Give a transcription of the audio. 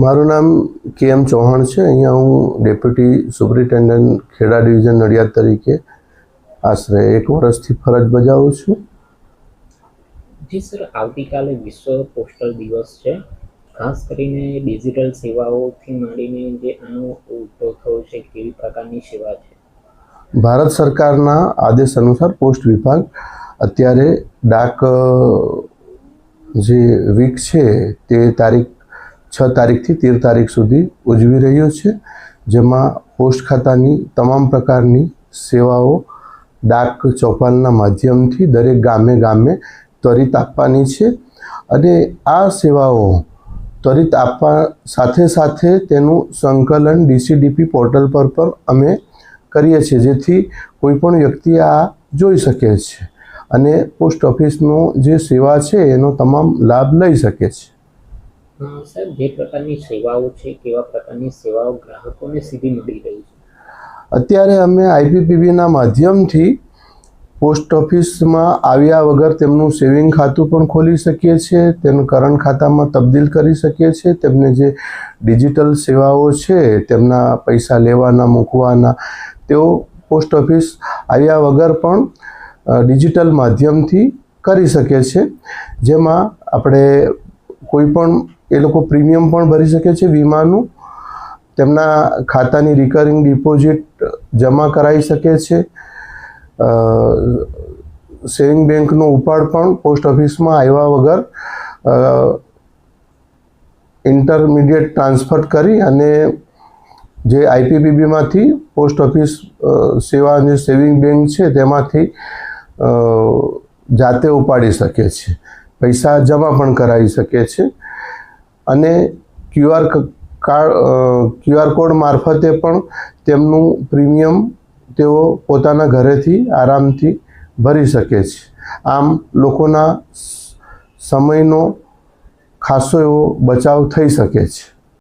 મારું નામ કે.એમ. ચૌહાણ છે। અહીંયા હું deputy superintendent Kheda division Nadiad તરીકે આશરે 1 વર્ષથી ફરજ બજાવું છું। જી સર, આવતીકાલે વિશ્વ પોસ્ટલ દિવસ છે। ખાસ કરીને ડિજિટલ સેવાઓથી માંડીને જે આનો ઉદ્ભવ થયો છે, કેવી પ્રકારની સેવા છે? ભારત સરકારના આદેશ અનુસાર પોસ્ટ વિભાગ અત્યારે ડાક જે વીક છે તે તારીખ 6 તારીખથી 13 તારીખ સુધી ઉજવી રહ્યો છે, જેમાં પોસ્ટ ખાતાની તમામ પ્રકારની સેવાઓ ડાક ચોપાલના માધ્યમથી દરેક ગામે ગામે ત્વરિત આપવાની છે। અને આ સેવાઓ ત્વરિત આપવા સાથે સાથે તેનું સંકલન ડીસીડીપી પોર્ટલ પર પણ અમે કરીએ છીએ, જેથી કોઈ પણ વ્યક્તિ આ જોઈ શકે છે અને પોસ્ટ ઓફિસનો જે સેવા છે એનો તમામ લાભ લઈ શકે છે। સાહેબ, જે પ્રકારની સેવાઓ છે, કેવા પ્રકારની સેવાઓ ગ્રાહકોને સીધી મળી રહી છે? અત્યારે અમે આઈપીપીબીના માધ્યમથી પોસ્ટ ઓફિસમાં આવ્યા વગર તેમનું સેવિંગ ખાતું પણ ખોલી શકીએ છીએ, તેનું કરંટ ખાતામાં તબદીલ કરી શકીએ છીએ। તેમને જે ડિજિટલ સેવાઓ છે, તેમના પૈસા લેવાના મૂકવાના, તેઓ પોસ્ટ ઓફિસ આવ્યા વગર પણ ડિજિટલ માધ્યમથી કરી શકે છે, જેમાં આપણે કોઈ પણ એ લોકો પ્રીમિયમ પણ ભરી શકે છે વીમાનું, તેમના ખાતાની રિકરિંગ ડિપોઝિટ જમા કરાવી શકે છે, સેવિંગ બેંકનો ઉપાડ પણ પોસ્ટ ઓફિસમાં આવ્યા વગર ઇન્ટરમીડિયેટ ટ્રાન્સફર કરી અને જે આઈપીપીબીમાંથી પોસ્ટ ઓફિસ સેવા જે સેવિંગ બેંક છે તેમાંથી જાતે ઉપાડી શકે છે, પૈસા જમા પણ કરાવી શકે છે। અને ક્યુઆર કોડ મારફતે પણ તેમનું પ્રીમિયમ તેઓ પોતાના ઘરેથી આરામથી ભરી શકે છે। આમ લોકોના સમયનો ખાસો એવો બચાવ થઈ શકે છે।